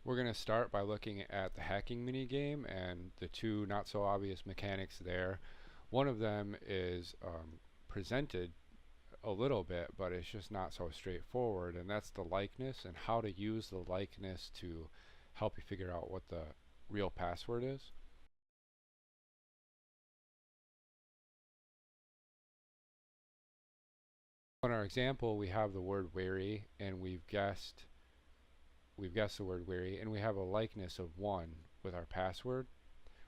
We're going to start by looking at the hacking minigame and the two not so obvious mechanics there. One of them is presented a little bit, but it's just not so straightforward, and that's the likeness and how to use the likeness to help you figure out what the real password is. In our example, we have the word wary, and we've guessed the word wary, and we have a likeness of 1 with our password,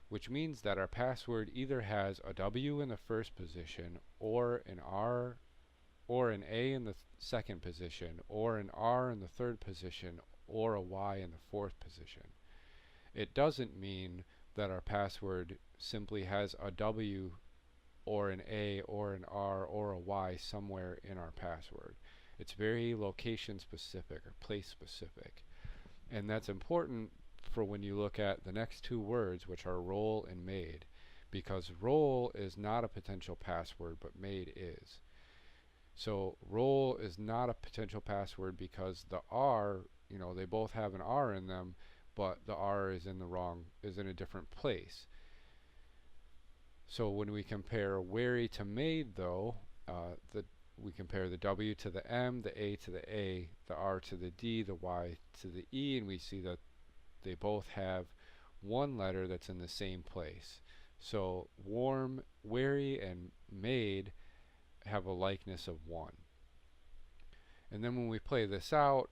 which means that our password either has a W in the first position, or an R, or an A in the second position, or an R in the third position, or a Y in the fourth position. It doesn't mean that our password simply has a W or an A or an R or a Y somewhere in our password. It's very location specific or place specific. And that's important for when you look at the next two words, which are role and made, because role is not a potential password, but made is. So role is not a potential password because the R, they both have an R in them, but the R is in a different place. So when we compare wary to made, though, we compare the W to the M, the A to the A, the R to the D, the Y to the E, and we see that they both have one letter that's in the same place. So warm, wary, and made have a likeness of 1. And then when we play this out,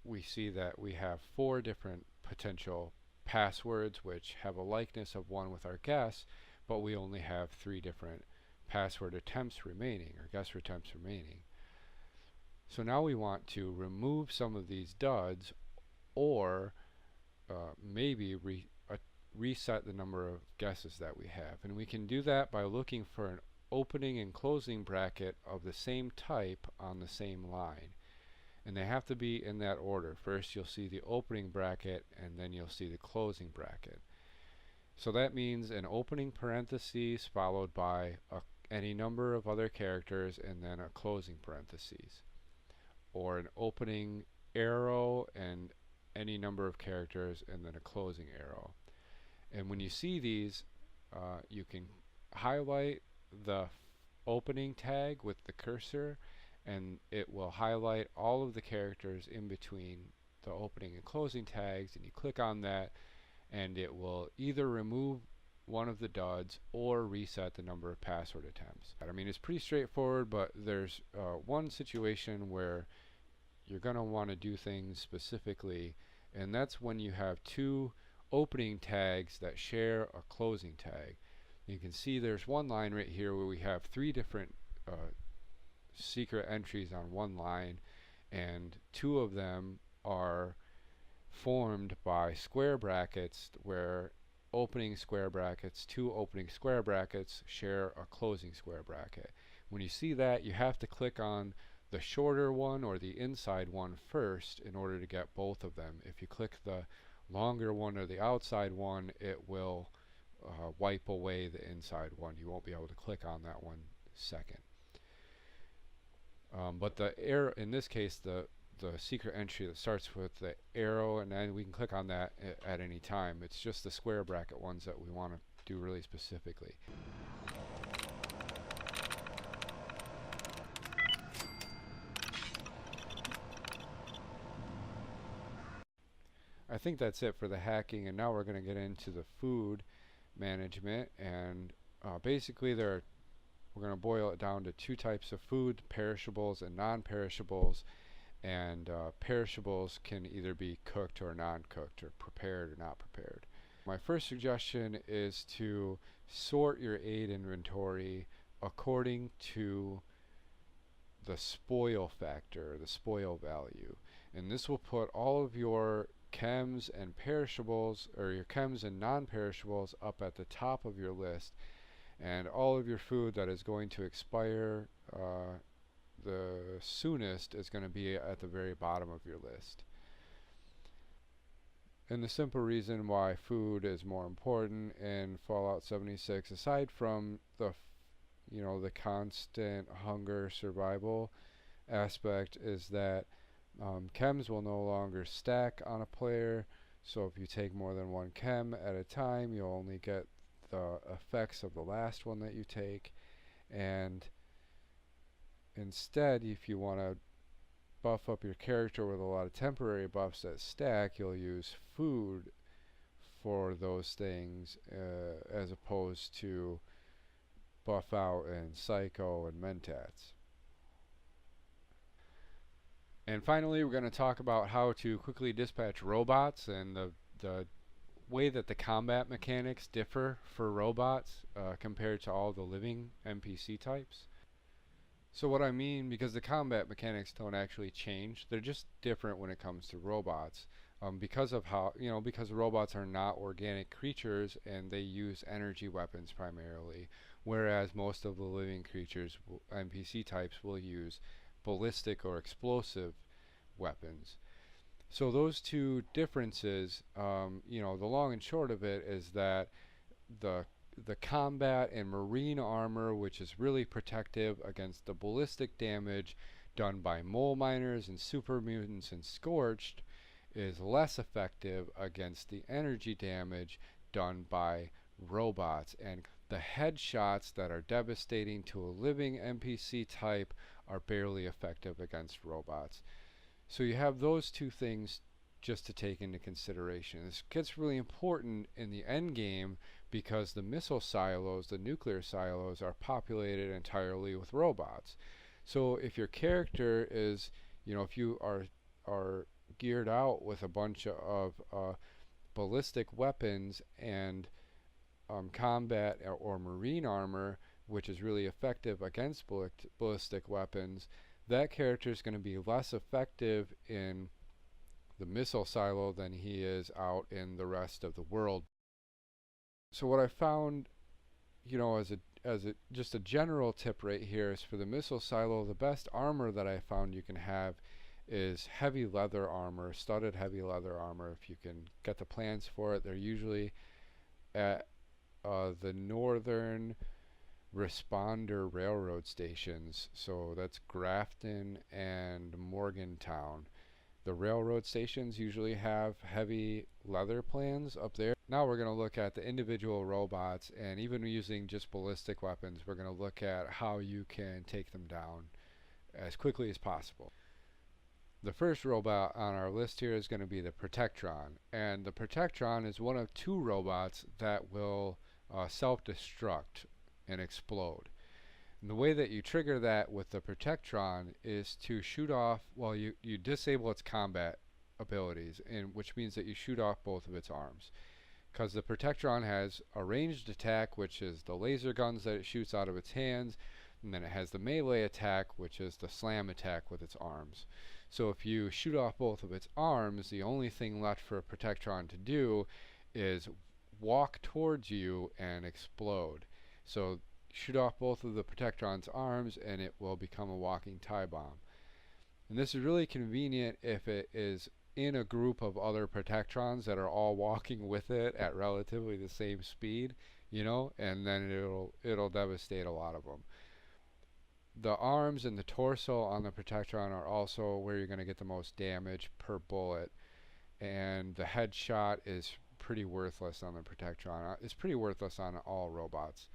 we see that we have 4 different potential passwords which have a likeness of 1 with our guess, but we only have 3 different password attempts remaining, or guess attempts remaining. So now we want to remove some of these duds, or maybe reset the number of guesses that we have. And we can do that by looking for an opening and closing bracket of the same type on the same line. And they have to be in that order. First you'll see the opening bracket, and then you'll see the closing bracket. So that means an opening parentheses followed by any number of other characters and then a closing parentheses. Or an opening arrow and any number of characters and then a closing arrow. And when you see these, you can highlight the opening tag with the cursor, and it will highlight all of the characters in between the opening and closing tags, and you click on that and it will either remove one of the duds or reset the number of password attempts. I mean, it's pretty straightforward, but there's one situation where you're going to want to do things specifically, and that's when you have 2 opening tags that share a closing tag. You can see there's one line right here where we have 3 different secret entries on one line, and 2 of them are formed by square brackets where opening square brackets, 2 opening square brackets share a closing square bracket. When you see that, you have to click on the shorter one or the inside one first in order to get both of them. If you click the longer one or the outside one, it will wipe away the inside one. You won't be able to click on that one second. But the arrow, in this case, the secret entry that starts with the arrow, and then we can click on that at any time. It's just the square bracket ones that we want to do really specifically. I think that's it for the hacking, and now we're going to get into the food management. And basically we're going to boil it down to 2 types of food: perishables and non-perishables. And perishables can either be cooked or non-cooked, or prepared or not prepared. My first suggestion is to sort your aid inventory according to the spoil factor, the spoil value. And this will put all of your chems and perishables, or your chems and non-perishables, up at the top of your list, and all of your food that is going to expire the soonest is going to be at the very bottom of your list. And the simple reason why food is more important in Fallout 76, aside from the constant hunger survival aspect, is that chems will no longer stack on a player, So if you take more than one chem at a time, you'll only get the effects of the last one that you take. And instead, if you want to buff up your character with a lot of temporary buffs that stack, you'll use food for those things as opposed to buff out and psycho and mentats. And finally, we're going to talk about how to quickly dispatch robots and the way that the combat mechanics differ for robots compared to all the living NPC types. So what I mean, because the combat mechanics don't actually change, they're just different when it comes to robots. Because of how, because robots are not organic creatures and they use energy weapons primarily, whereas most of the living creatures, NPC types, will use ballistic or explosive weapons. So those two differences, the long and short of it is that the combat and marine armor, which is really protective against the ballistic damage done by mole miners and super mutants and scorched, is less effective against the energy damage done by robots. And the headshots that are devastating to a living NPC type are barely effective against robots. So you have those two things just to take into consideration. This gets really important in the end game because the missile silos, the nuclear silos, are populated entirely with robots. So if your character is, if you are geared out with a bunch of ballistic weapons and combat or marine armor, which is really effective against ballistic weapons, that character is going to be less effective in the missile silo than he is out in the rest of the world. So what I found, as a just a general tip right here is for the missile silo, the best armor that I found you can have is heavy leather armor, studded heavy leather armor. If you can get the plans for it, they're usually at the northern responder railroad stations. So that's Grafton and Morgantown. The railroad stations usually have heavy leather plans up there. Now we're going to look at the individual robots, and even using just ballistic weapons, we're going to look at how you can take them down as quickly as possible. The first robot on our list here is going to be the Protectron, and the Protectron is one of two robots that will self-destruct and explode. And the way that you trigger that with the Protectron is to shoot off, well, you disable its combat abilities, which means that you shoot off both of its arms. Because the Protectron has a ranged attack, which is the laser guns that it shoots out of its hands, and then it has the melee attack, which is the slam attack with its arms. So if you shoot off both of its arms, the only thing left for a Protectron to do is walk towards you and explode. So shoot off both of the Protectron's arms and it will become a walking tie bomb. And this is really convenient if it is in a group of other Protectrons that are all walking with it at relatively the same speed, and then it'll devastate a lot of them. The arms and the torso on the Protectron are also where you're going to get the most damage per bullet, and the headshot is pretty worthless on the Protectron. It's pretty worthless on all robots.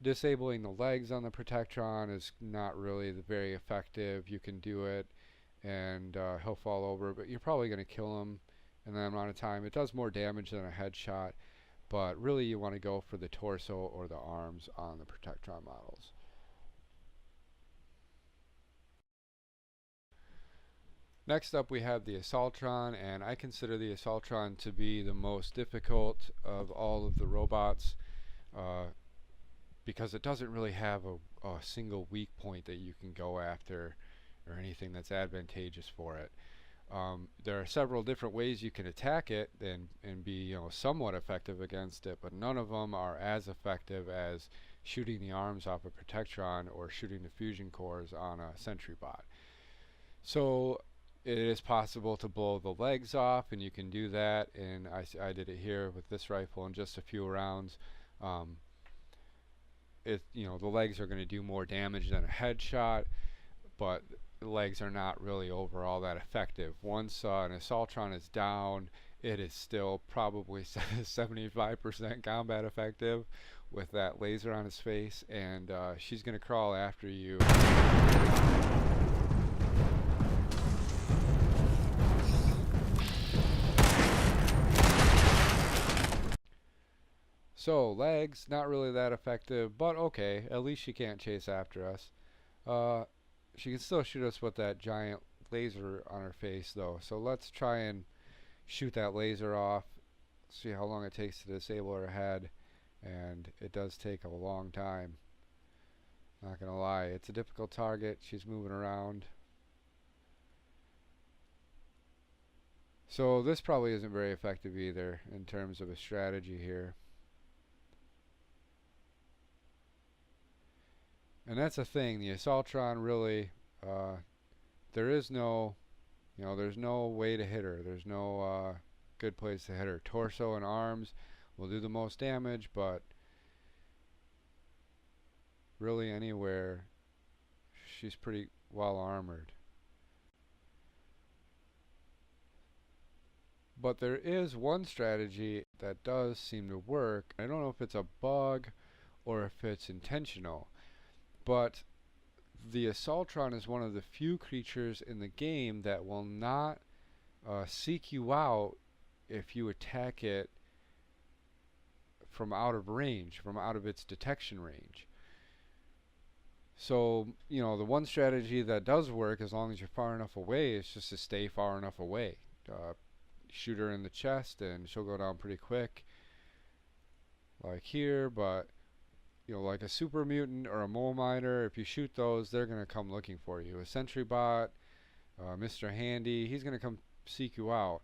Disabling the legs on the Protectron is not really very effective. You can do it and he'll fall over, but you're probably going to kill him in that amount of time. It does more damage than a headshot, but really you want to go for the torso or the arms on the Protectron models. Next up we have the Assaultron, and I consider the Assaultron to be the most difficult of all of the robots because it doesn't really have a single weak point that you can go after or anything that's advantageous for it. There are several different ways you can attack it and be somewhat effective against it, but none of them are as effective as shooting the arms off a Protectron or shooting the fusion cores on a Sentry bot. So it is possible to blow the legs off, and you can do that, and I did it here with this rifle in just a few rounds. The legs are going to do more damage than a headshot, but legs are not really overall that effective. Once an Assaultron is down, it is still probably 75% combat effective with that laser on his face, and she's going to crawl after you. So, legs, not really that effective, but okay, at least she can't chase after us. She can still shoot us with that giant laser on her face, though. So let's try and shoot that laser off, see how long it takes to disable her head, and it does take a long time. Not gonna lie, it's a difficult target. She's moving around. So this probably isn't very effective either in terms of a strategy here. And that's the thing, the Assaultron really, there is no, there's no way to hit her. There's no good place to hit her. Torso and arms will do the most damage, but really anywhere, she's pretty well armored. But there is one strategy that does seem to work. I don't know if it's a bug or if it's intentional, but the Assaultron is one of the few creatures in the game that will not seek you out if you attack it from out of range, from out of its detection range. So, the one strategy that does work as long as you're far enough away is just to stay far enough away. Shoot her in the chest and she'll go down pretty quick, like here, but like a super mutant or a mole miner, if you shoot those, they're going to come looking for you. A sentry bot, Mr. Handy, he's going to come seek you out.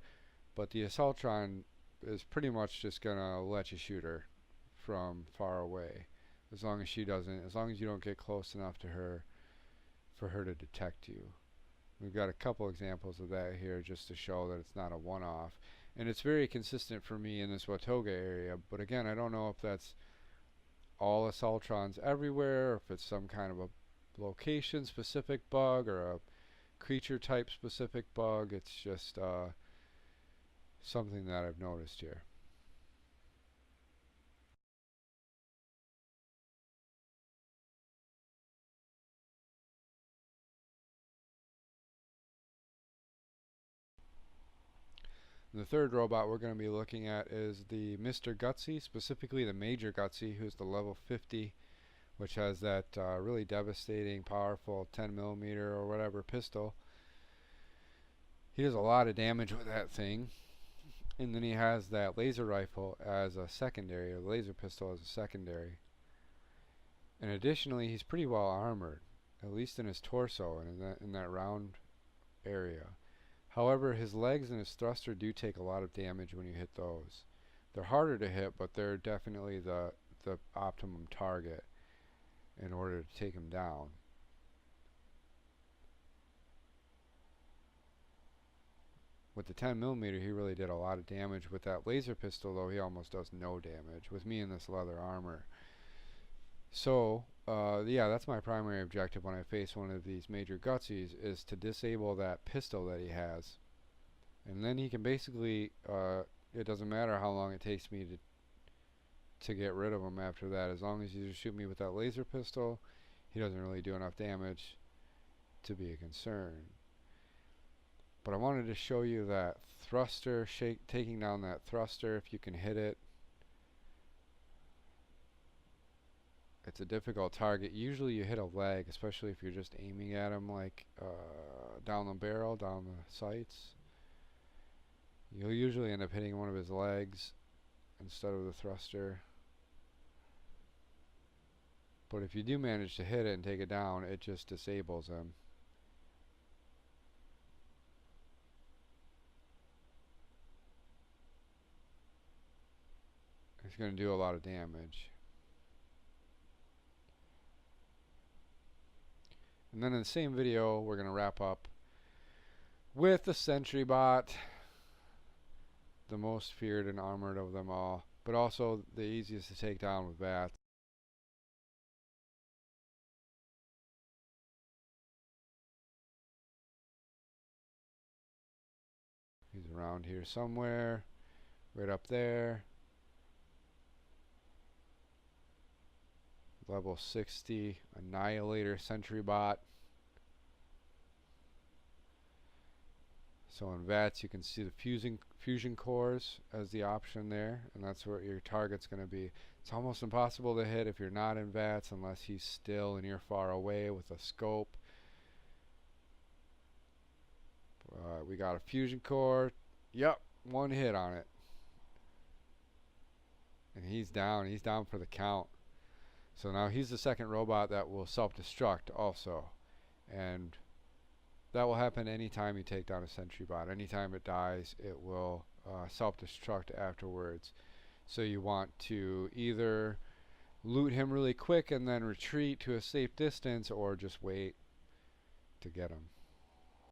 But the Assaultron is pretty much just going to let you shoot her from far away. As long as you don't get close enough to her for her to detect you. We've got a couple examples of that here just to show that it's not a one-off. And it's very consistent for me in this Watoga area, but again, I don't know if that's all Assaultrons everywhere, or if it's some kind of a location specific bug or a creature type specific bug. It's just something that I've noticed here. The third robot we're going to be looking at is the Mr. Gutsy, specifically the Major Gutsy, who's the level 50, which has that really devastating, powerful 10mm or whatever pistol. He does a lot of damage with that thing. And then he has that laser rifle as a secondary, or the laser pistol as a secondary. And additionally, he's pretty well armored, at least in his torso and in that round area. However, his legs and his thruster do take a lot of damage when you hit those. They're harder to hit, but they're definitely the optimum target in order to take him down. With the 10mm, he really did a lot of damage. With that laser pistol, though, he almost does no damage with me in this leather armor. So, yeah, that's my primary objective when I face one of these Major Gutsies, is to disable that pistol that he has. And then he can basically, it doesn't matter how long it takes me to get rid of him after that. As long as you just shoot me with that laser pistol, he doesn't really do enough damage to be a concern. But I wanted to show you that thruster, taking down that thruster if you can hit it. It's a difficult target. Usually you hit a leg, especially if you're just aiming at him like down the barrel, down the sights. You'll usually end up hitting one of his legs instead of the thruster. But if you do manage to hit it and take it down, it just disables him. It's going to do a lot of damage. And then in the same video, we're going to wrap up with the Sentry Bot, the most feared and armored of them all, but also the easiest to take down with bats. around here somewhere, right up there. Level 60 Annihilator Sentry Bot. So in VATS you can see the fusion cores as the option there, and that's where your target's going to be. It's almost impossible to hit if you're not in VATS unless he's still and you're far away with a scope. We got a fusion core. Yep, one hit on it. And he's down. He's down for the count. So now he's the second robot that will self-destruct also. And that will happen anytime you take down a sentry bot. Anytime it dies, it will self-destruct afterwards. So you want to either loot him really quick and then retreat to a safe distance, or just wait to get him.